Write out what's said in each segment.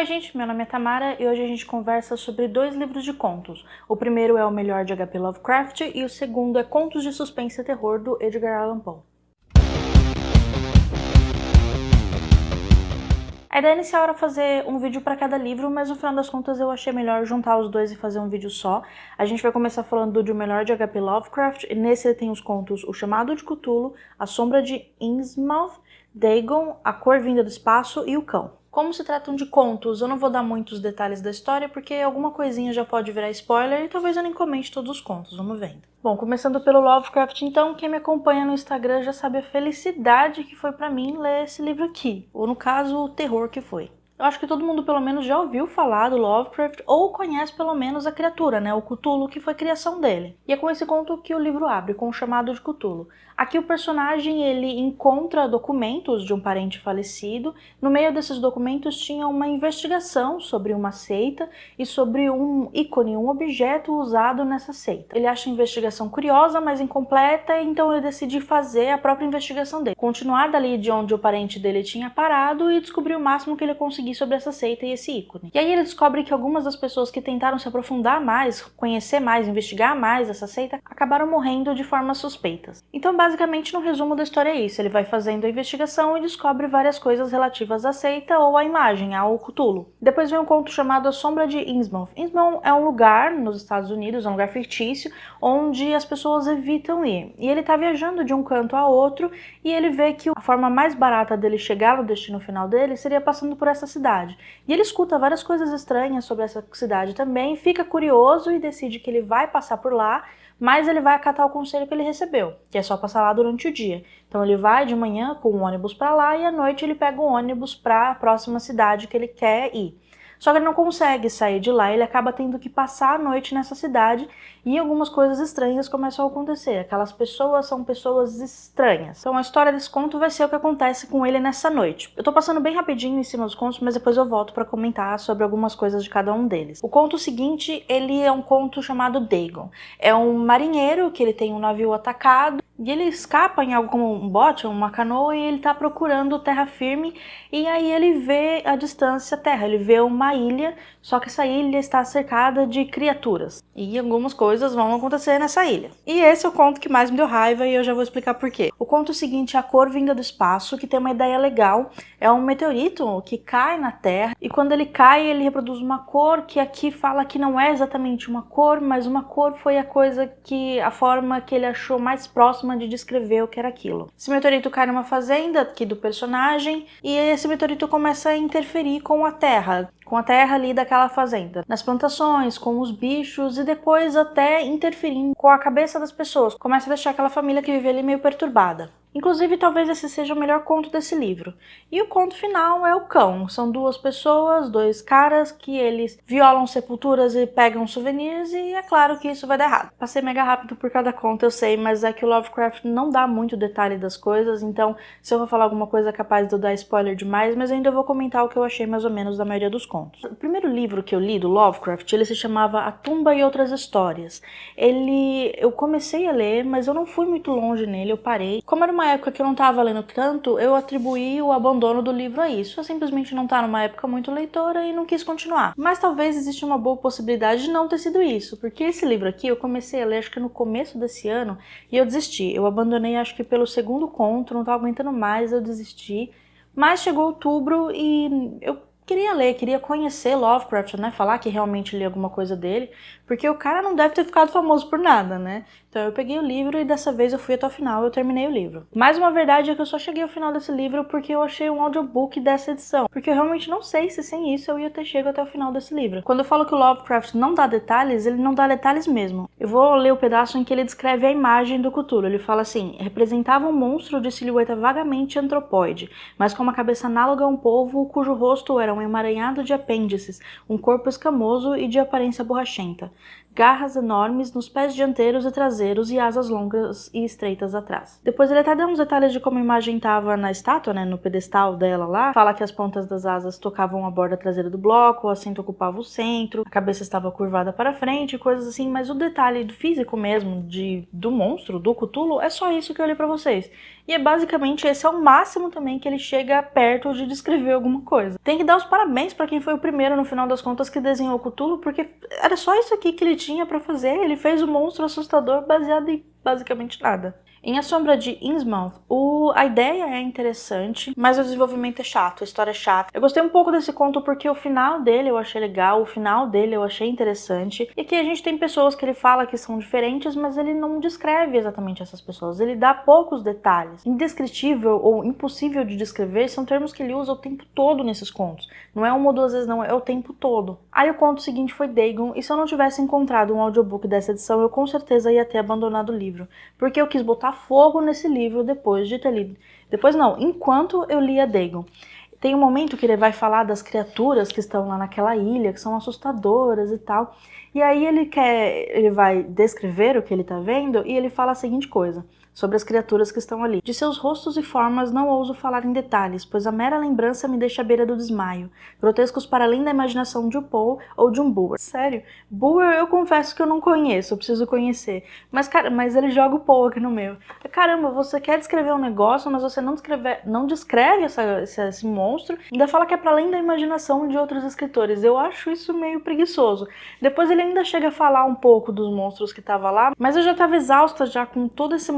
Oi gente, meu nome é Tamara e hoje a gente conversa sobre 2 livros de contos. O primeiro é O Melhor de H.P. Lovecraft e o segundo é Contos de Suspense e Terror do Edgar Allan Poe. A ideia inicial era fazer um vídeo para cada livro, mas no final das contas eu achei melhor juntar os dois e fazer um vídeo só. A gente vai começar falando de O Melhor de H.P. Lovecraft, e nesse ele tem os contos O Chamado de Cthulhu, A Sombra de Innsmouth, Dagon, A Cor Vinda do Espaço e O Cão. Como se tratam de contos, eu não vou dar muitos detalhes da história, porque alguma coisinha já pode virar spoiler e talvez eu nem comente todos os contos, vamos vendo. Bom, começando pelo Lovecraft, então, quem me acompanha no Instagram já sabe a felicidade que foi pra mim ler esse livro aqui, ou no caso, o terror que foi. Eu acho que todo mundo pelo menos já ouviu falar do Lovecraft ou conhece pelo menos a criatura, né, o Cthulhu, que foi criação dele. E é com esse conto que o livro abre, com o Chamado de Cthulhu. Aqui o personagem ele encontra documentos de um parente falecido. No meio desses documentos tinha uma investigação sobre uma seita e sobre um ícone, um objeto usado nessa seita. Ele acha a investigação curiosa, mas incompleta, então ele decide fazer a própria investigação dele. Continuar dali de onde o parente dele tinha parado e descobrir o máximo que ele conseguir sobre essa seita e esse ícone. E aí ele descobre que algumas das pessoas que tentaram se aprofundar mais, conhecer mais, investigar mais essa seita, acabaram morrendo de formas suspeitas. Então basicamente no resumo da história é isso, ele vai fazendo a investigação e descobre várias coisas relativas à seita ou à imagem, ao Cthulhu. Depois vem um conto chamado A Sombra de Innsmouth. Innsmouth é um lugar nos Estados Unidos, é um lugar fictício, onde as pessoas evitam ir. E ele tá viajando de um canto a outro e ele vê que a forma mais barata dele chegar no destino final dele seria passando por essa cidade. E ele escuta várias coisas estranhas sobre essa cidade também, fica curioso e decide que ele vai passar por lá, mas ele vai acatar o conselho que ele recebeu, que é só passar lá durante o dia. Então ele vai de manhã com o ônibus para lá e à noite ele pega o ônibus para a próxima cidade que ele quer ir. Só que ele não consegue sair de lá, ele acaba tendo que passar a noite nessa cidade e algumas coisas estranhas começam a acontecer. Aquelas pessoas são pessoas estranhas. Então a história desse conto vai ser o que acontece com ele nessa noite. Eu tô passando bem rapidinho em cima dos contos, mas depois eu volto para comentar sobre algumas coisas de cada um deles. O conto seguinte, ele é um conto chamado Dagon. É um marinheiro que ele tem um navio atacado e ele escapa em algo como um bote, uma canoa, e ele tá procurando terra firme, e aí ele vê à distância terra, ele vê uma ilha, só que essa ilha está cercada de criaturas. E algumas coisas vão acontecer nessa ilha. E esse é o conto que mais me deu raiva e eu já vou explicar por quê. O conto seguinte é A Cor Vinda do Espaço, que tem uma ideia legal. É um meteorito que cai na Terra e quando ele cai ele reproduz uma cor que aqui fala que não é exatamente uma cor, mas uma cor foi a forma que ele achou mais próxima de descrever o que era aquilo. Esse meteorito cai numa fazenda aqui do personagem e esse meteorito começa a interferir com a terra ali daquela fazenda, nas plantações, com os bichos e depois até interferindo com a cabeça das pessoas. Começa a deixar aquela família que vive ali meio perturbada. Inclusive, talvez esse seja o melhor conto desse livro. E o conto final é O Cão. São 2 pessoas, 2 caras, que eles violam sepulturas e pegam souvenirs, e é claro que isso vai dar errado. Passei mega rápido por cada conto, eu sei, mas é que o Lovecraft não dá muito detalhe das coisas, então se eu vou falar alguma coisa é capaz de eu dar spoiler demais, mas eu ainda vou comentar o que eu achei mais ou menos da maioria dos contos. O primeiro livro que eu li do Lovecraft, ele se chamava A Tumba e Outras Histórias. Eu comecei a ler, mas eu não fui muito longe nele, eu parei. Como era uma época que eu não estava lendo tanto, eu atribuí o abandono do livro a isso. Eu simplesmente não estava numa época muito leitora e não quis continuar. Mas talvez exista uma boa possibilidade de não ter sido isso, porque esse livro aqui eu comecei a ler acho que no começo desse ano e eu desisti. Eu abandonei acho que pelo segundo conto, não estava aguentando mais, eu desisti. Mas chegou outubro e eu queria ler, queria conhecer Lovecraft, né, falar que realmente li alguma coisa dele, porque o cara não deve ter ficado famoso por nada, né? Então eu peguei o livro e dessa vez eu fui até o final, eu terminei o livro. Mais uma verdade é que eu só cheguei ao final desse livro porque eu achei um audiobook dessa edição, porque eu realmente não sei se sem isso eu ia ter chegado até o final desse livro. Quando eu falo que o Lovecraft não dá detalhes, ele não dá detalhes mesmo. Eu vou ler o pedaço em que ele descreve a imagem do Cthulhu. Ele fala assim: representava um monstro de silhueta vagamente antropóide, mas com uma cabeça análoga a um polvo cujo rosto era um emaranhado de apêndices, um corpo escamoso e de aparência borrachenta. Garras enormes nos pés dianteiros e traseiros e asas longas e estreitas atrás. Depois ele até dá uns detalhes de como a imagem estava na estátua, né, no pedestal dela lá. Fala que as pontas das asas tocavam a borda traseira do bloco, o assento ocupava o centro, a cabeça estava curvada para frente, coisas assim, mas o detalhe do físico mesmo, do monstro, do Cthulhu, é só isso que eu li pra vocês. E é basicamente esse é o máximo também que ele chega perto de descrever alguma coisa. Tem que dar os parabéns pra quem foi o primeiro, no final das contas, que desenhou o Cthulhu, porque era só isso aqui que ele tinha pra fazer. Ele fez um monstro assustador baseado em basicamente nada. Em A Sombra de Innsmouth, a ideia é interessante, mas o desenvolvimento é chato, a história é chata. Eu gostei um pouco desse conto porque o final dele eu achei legal, o final dele eu achei interessante, e que a gente tem pessoas que ele fala que são diferentes, mas ele não descreve exatamente essas pessoas, ele dá poucos detalhes. Indescritível ou impossível de descrever são termos que ele usa o tempo todo nesses contos. Não é uma ou duas vezes não, é o tempo todo. Aí o conto seguinte foi Dagon, e se eu não tivesse encontrado um audiobook dessa edição, eu com certeza ia ter abandonado o livro, porque eu quis botar fogo nesse livro depois de ter lido. Depois não, enquanto eu lia Dagon. Tem um momento que ele vai falar das criaturas que estão lá naquela ilha, que são assustadoras e tal. E aí ele vai descrever o que ele tá vendo e ele fala a seguinte coisa sobre as criaturas que estão ali. De seus rostos e formas não ouso falar em detalhes, pois a mera lembrança me deixa à beira do desmaio, grotescos para além da imaginação de um Poe ou de um Booher. Sério, Booher eu confesso que eu não conheço, eu preciso conhecer. Mas ele joga o Poe aqui no meio. Caramba, você quer descrever um negócio, mas você não descreve esse monstro, ainda fala que é para além da imaginação de outros escritores. Eu acho isso meio preguiçoso. Depois ele ainda chega a falar um pouco dos monstros que tava lá, mas eu já tava exausta já com todo esse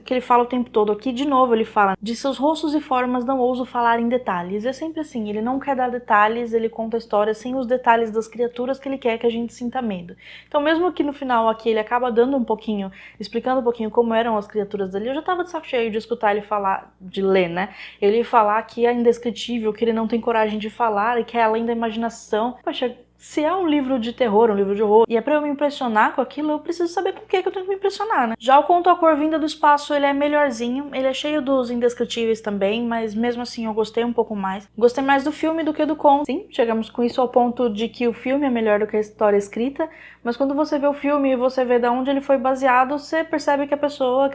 que ele fala o tempo todo aqui. De novo ele fala, de seus rostos e formas não ouso falar em detalhes. É sempre assim, ele não quer dar detalhes, ele conta a história sem os detalhes das criaturas que ele quer que a gente sinta medo. Então mesmo que no final aqui ele acaba dando um pouquinho, explicando um pouquinho como eram as criaturas dali, eu já tava de saco cheio de escutar ele falar, de ler, né? Ele falar que é indescritível, que ele não tem coragem de falar e que é além da imaginação. Poxa, se é um livro de terror, um livro de horror, e é pra eu me impressionar com aquilo, eu preciso saber com o que eu tenho que me impressionar, né? Já o Conto A Cor Vinda do Espaço, ele é melhorzinho, ele é cheio dos indescritíveis também, mas mesmo assim eu gostei um pouco mais. Gostei mais do filme do que do conto. Sim, chegamos com isso ao ponto de que o filme é melhor do que a história escrita, mas quando você vê o filme e você vê de onde ele foi baseado, você percebe que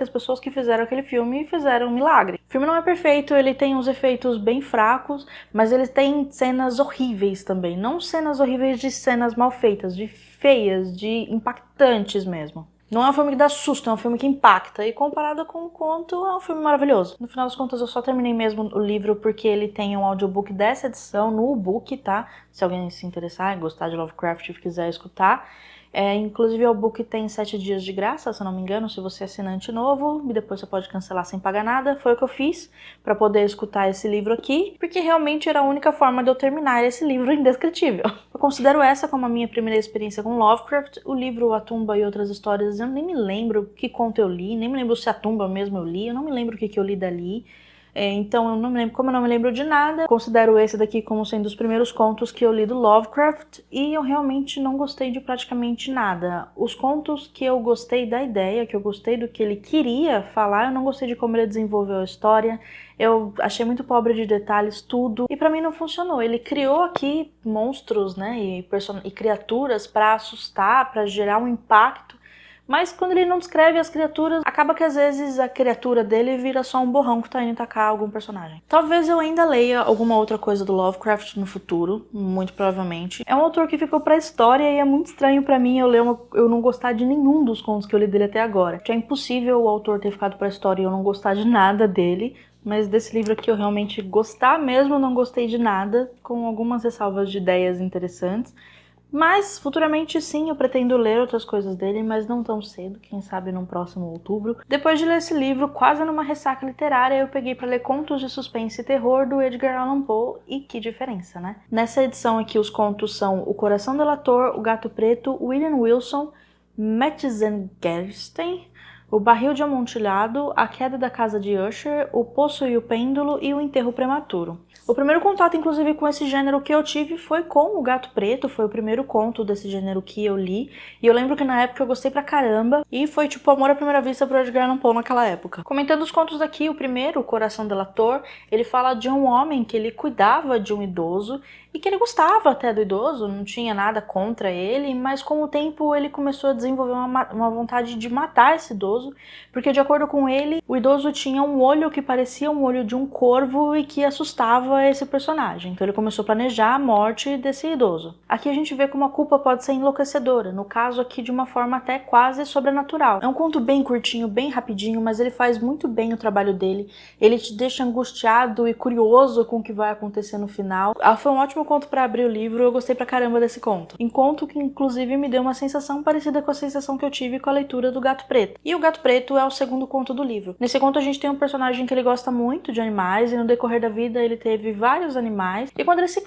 as pessoas que fizeram aquele filme fizeram um milagre. O filme não é perfeito, ele tem uns efeitos bem fracos, mas ele tem cenas horríveis também. Não cenas horríveis de cenas mal feitas, de feias, de impactantes mesmo. Não é um filme que dá susto, é um filme que impacta. E comparado com o conto, é um filme maravilhoso. No final das contas, eu só terminei mesmo o livro porque ele tem um audiobook dessa edição no e-book, tá? Se alguém se interessar e gostar de Lovecraft e quiser escutar. Inclusive o e-book tem 7 dias de graça, se eu não me engano, se você é assinante novo, e depois você pode cancelar sem pagar nada. Foi o que eu fiz para poder escutar esse livro aqui, porque realmente era a única forma de eu terminar esse livro indescritível. Eu considero essa como a minha primeira experiência com Lovecraft. O livro A Tumba e Outras Histórias, eu nem me lembro que conto eu li, nem me lembro se A Tumba mesmo eu li, eu não me lembro o que eu li dali. Então eu não me lembro, como eu não me lembro de nada, considero esse daqui como sendo os primeiros contos que eu li do Lovecraft, e eu realmente não gostei de praticamente nada. Os contos que eu gostei da ideia, que eu gostei do que ele queria falar, eu não gostei de como ele desenvolveu a história, eu achei muito pobre de detalhes tudo, e pra mim não funcionou. Ele criou aqui monstros, né, e criaturas pra assustar, pra gerar um impacto, mas quando ele não descreve as criaturas, acaba que às vezes a criatura dele vira só um borrão que tá indo atacar algum personagem. Talvez eu ainda leia alguma outra coisa do Lovecraft no futuro, muito provavelmente. É um autor que ficou pra história e é muito estranho pra mim eu não gostar de nenhum dos contos que eu li dele até agora. É impossível o autor ter ficado pra história e eu não gostar de nada dele. Mas desse livro aqui eu realmente gostar mesmo, não gostei de nada, com algumas ressalvas de ideias interessantes. Mas futuramente sim, eu pretendo ler outras coisas dele, mas não tão cedo, quem sabe no próximo outubro. Depois de ler esse livro, quase numa ressaca literária, eu peguei para ler contos de suspense e terror do Edgar Allan Poe, e que diferença, né? Nessa edição aqui os contos são O Coração Delator, O Gato Preto, William Wilson, Metzengerstein, O Barril de Amontilhado, A Queda da Casa de Usher, O Poço e o Pêndulo e O Enterro Prematuro. O primeiro contato, inclusive, com esse gênero que eu tive foi com O Gato Preto, foi o primeiro conto desse gênero que eu li, e eu lembro que na época eu gostei pra caramba, e foi tipo amor à primeira vista pro Edgar Allan Poe naquela época. Comentando os contos daqui, o primeiro, O Coração Delator, ele fala de um homem que ele cuidava de um idoso, e que ele gostava até do idoso, não tinha nada contra ele, mas com o tempo ele começou a desenvolver uma vontade de matar esse idoso, porque de acordo com ele, o idoso tinha um olho que parecia um olho de um corvo e que assustava esse personagem. Então ele começou a planejar a morte desse idoso. Aqui a gente vê como a culpa pode ser enlouquecedora, no caso aqui de uma forma até quase sobrenatural. É um conto bem curtinho, bem rapidinho, mas ele faz muito bem o trabalho dele, ele te deixa angustiado e curioso com o que vai acontecer no final. Foi um ótimo último conto para abrir o livro, eu gostei pra caramba desse conto. Um conto que inclusive me deu uma sensação parecida com a sensação que eu tive com a leitura do Gato Preto. E o Gato Preto é o segundo conto do livro. Nesse conto a gente tem um personagem que ele gosta muito de animais e no decorrer da vida ele teve vários animais. E quando ele se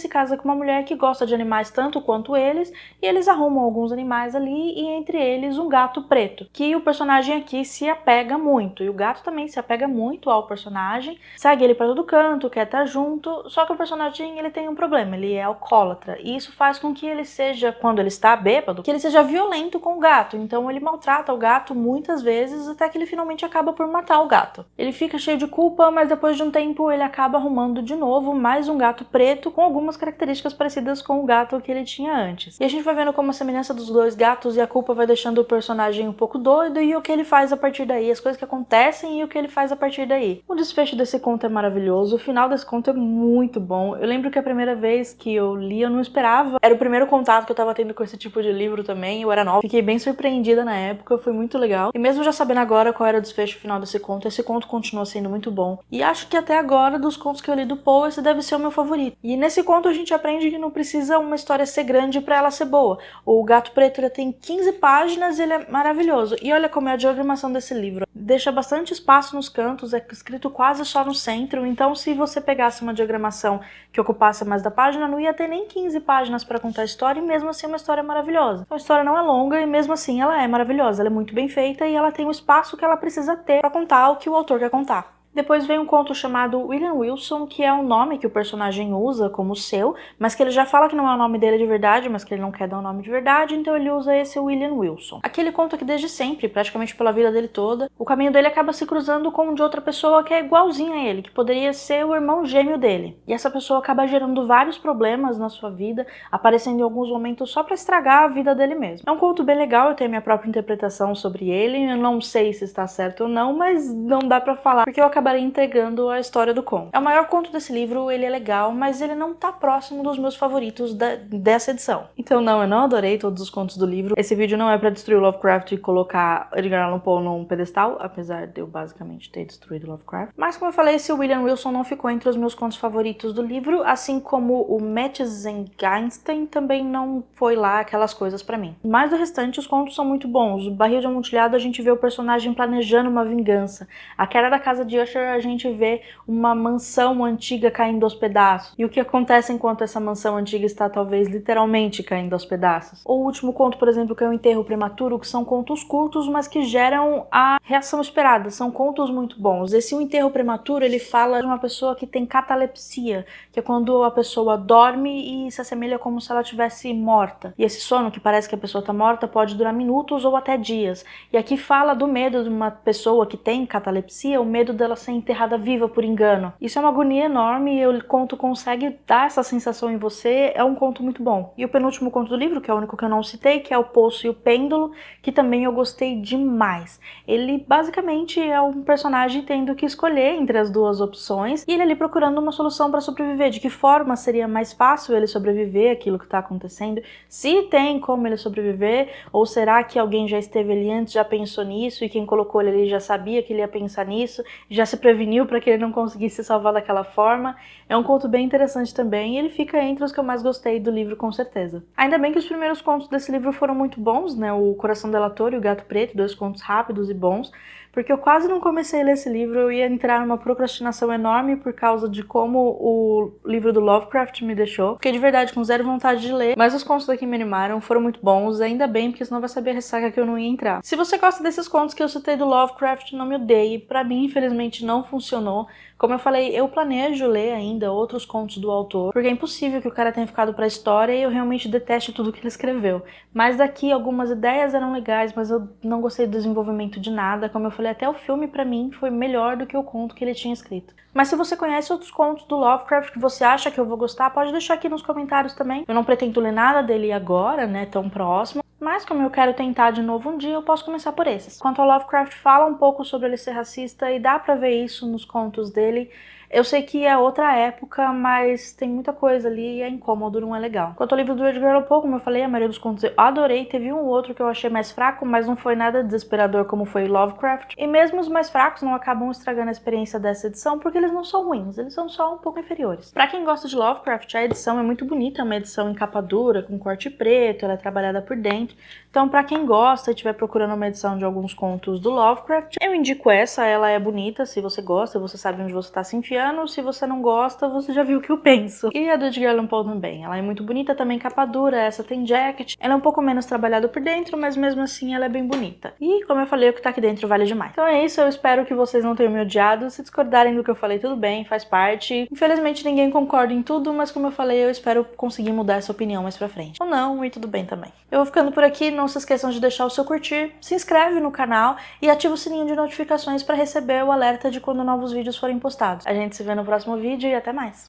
casa com uma mulher que gosta de animais tanto quanto eles, e eles arrumam alguns animais ali e entre eles um gato preto, que o personagem aqui se apega muito. E o gato também se apega muito ao personagem, segue ele pra todo canto, quer estar junto, só que o personagem ele tem um problema, ele é alcoólatra. E isso faz com que ele seja, quando ele está bêbado, que ele seja violento com o gato. Então ele maltrata o gato muitas vezes, até que ele finalmente acaba por matar o gato. Ele fica cheio de culpa, mas depois de um tempo ele acaba arrumando de novo mais um gato preto com algumas características parecidas com o gato que ele tinha antes. E a gente vai vendo como a semelhança dos dois gatos e a culpa vai deixando o personagem um pouco doido e o que ele faz a partir daí, as coisas que acontecem e o que ele faz a partir daí. O desfecho desse conto é maravilhoso, o final desse conto é muito bom. Eu lembro que a primeira vez que eu li, eu não esperava. Era o primeiro contato que eu tava tendo com esse tipo de livro também, eu era nova. Fiquei bem surpreendida na época, foi muito legal. E mesmo já sabendo agora qual era o desfecho final desse conto, esse conto continua sendo muito bom. E acho que até agora, dos contos que eu li do Poe, esse deve ser o meu favorito. E nesse conto a gente aprende que não precisa uma história ser grande pra ela ser boa. O Gato Preto ele tem 15 páginas e ele é maravilhoso. E olha como é a diagramação desse livro. Deixa bastante espaço nos cantos, é escrito quase só no centro, então se você pegasse uma diagramação que ocupasse mais da página, não ia ter nem 15 páginas para contar a história, e mesmo assim é uma história maravilhosa. Então, a história não é longa e mesmo assim ela é maravilhosa, ela é muito bem feita e ela tem o espaço que ela precisa ter para contar o que o autor quer contar. Depois vem um conto chamado William Wilson, que é um nome que o personagem usa como seu, mas que ele já fala que não é o nome dele de verdade, mas que ele não quer dar o nome de verdade, então ele usa esse William Wilson. Aqui ele conta que desde sempre, praticamente pela vida dele toda, o caminho dele acaba se cruzando com o de outra pessoa que é igualzinha a ele, que poderia ser o irmão gêmeo dele. E essa pessoa acaba gerando vários problemas na sua vida, aparecendo em alguns momentos só pra estragar a vida dele mesmo. É um conto bem legal, eu tenho minha própria interpretação sobre ele, eu não sei se está certo ou não, mas não dá pra falar, porque eu acabarei entregando a história do conto. É o maior conto desse livro, ele é legal, mas ele não tá próximo dos meus favoritos dessa edição. Então não, eu não adorei todos os contos do livro. Esse vídeo não é pra destruir o Lovecraft e colocar Edgar Allan Poe num pedestal, apesar de eu basicamente ter destruído Lovecraft. Mas como eu falei, esse William Wilson não ficou entre os meus contos favoritos do livro, assim como o Metzengerstein também não foi lá aquelas coisas pra mim. Mas do restante, os contos são muito bons. O Barril de Amontilhado, a gente vê o personagem planejando uma vingança. A Queda da Casa de Usher, a gente vê uma mansão antiga caindo aos pedaços. E o que acontece enquanto essa mansão antiga está talvez literalmente caindo aos pedaços. O último conto, por exemplo, que é o Enterro Prematuro, que são contos curtos, mas que geram a reação esperada. São contos muito bons. Esse O Enterro Prematuro, ele fala de uma pessoa que tem catalepsia, que é quando a pessoa dorme e se assemelha como se ela estivesse morta. E esse sono, que parece que a pessoa está morta, pode durar minutos ou até dias. E aqui fala do medo de uma pessoa que tem catalepsia, o medo dela ser enterrada viva por engano. Isso é uma agonia enorme e o conto consegue dar essa sensação em você, é um conto muito bom. E o penúltimo conto do livro, que é o único que eu não citei, que é O Poço e o Pêndulo, que também eu gostei demais. Ele basicamente é um personagem tendo que escolher entre as duas opções e ele ali procurando uma solução para sobreviver. De que forma seria mais fácil ele sobreviver àquilo que está acontecendo? Se tem como ele sobreviver, ou será que alguém já esteve ali antes, já pensou nisso e quem colocou ele ali já sabia que ele ia pensar nisso, já se preveniu para que ele não conseguisse se salvar daquela forma? É um conto bem interessante também e ele fica entre os que eu mais gostei do livro, com certeza. Ainda bem que os primeiros contos desse livro foram muito bons, né? O Coração Delator e o Gato Preto, dois contos rápidos e bons, porque eu quase não comecei a ler esse livro, eu ia entrar numa procrastinação enorme por causa de como o livro do Lovecraft me deixou. Fiquei de verdade com zero vontade de ler, mas os contos daqui me animaram, foram muito bons, ainda bem, porque senão vai saber a ressaca que eu não ia entrar. Se você gosta desses contos que eu citei do Lovecraft, não me odeie, pra mim infelizmente não funcionou. Como eu falei, eu planejo ler ainda outros contos do autor, porque é impossível que o cara tenha ficado pra história e eu realmente deteste tudo que ele escreveu. Mas daqui algumas ideias eram legais, mas eu não gostei do desenvolvimento de nada. Como eu falei, até o filme pra mim foi melhor do que o conto que ele tinha escrito. Mas se você conhece outros contos do Lovecraft que você acha que eu vou gostar, pode deixar aqui nos comentários também. Eu não pretendo ler nada dele agora, né, tão próximo. Mas como eu quero tentar de novo um dia, eu posso começar por esses. Quanto ao Lovecraft, fala um pouco sobre ele ser racista e dá pra ver isso nos contos dele. Eu sei que é outra época, mas tem muita coisa ali e é incômodo, não é legal. Quanto ao livro do Edgar Allan Poe, como eu falei, a maioria dos contos eu adorei. Teve um ou outro que eu achei mais fraco, mas não foi nada desesperador como foi Lovecraft. E mesmo os mais fracos não acabam estragando a experiência dessa edição, porque eles não são ruins, eles são só um pouco inferiores. Pra quem gosta de Lovecraft, a edição é muito bonita, é uma edição em capa dura, com corte preto, ela é trabalhada por dentro. Então, pra quem gosta e estiver procurando uma edição de alguns contos do Lovecraft, eu indico essa, ela é bonita, se você gosta, você sabe onde você tá se enfiando, se você não gosta, você já viu o que eu penso. E a do Edgar Allan Poe também, ela é muito bonita, também capa dura, essa tem jacket, ela é um pouco menos trabalhada por dentro, mas mesmo assim ela é bem bonita. E, como eu falei, o que tá aqui dentro vale demais. Então é isso, eu espero que vocês não tenham me odiado, se discordarem do que eu falei, tudo bem, faz parte. Infelizmente ninguém concorda em tudo, mas como eu falei, eu espero conseguir mudar essa opinião mais pra frente. Ou não, e tudo bem também. Eu vou ficando por aqui, não se esqueçam de deixar o seu curtir, se inscreve no canal e ativa o sininho de notificações para receber o alerta de quando novos vídeos forem postados. A gente se vê no próximo vídeo e até mais!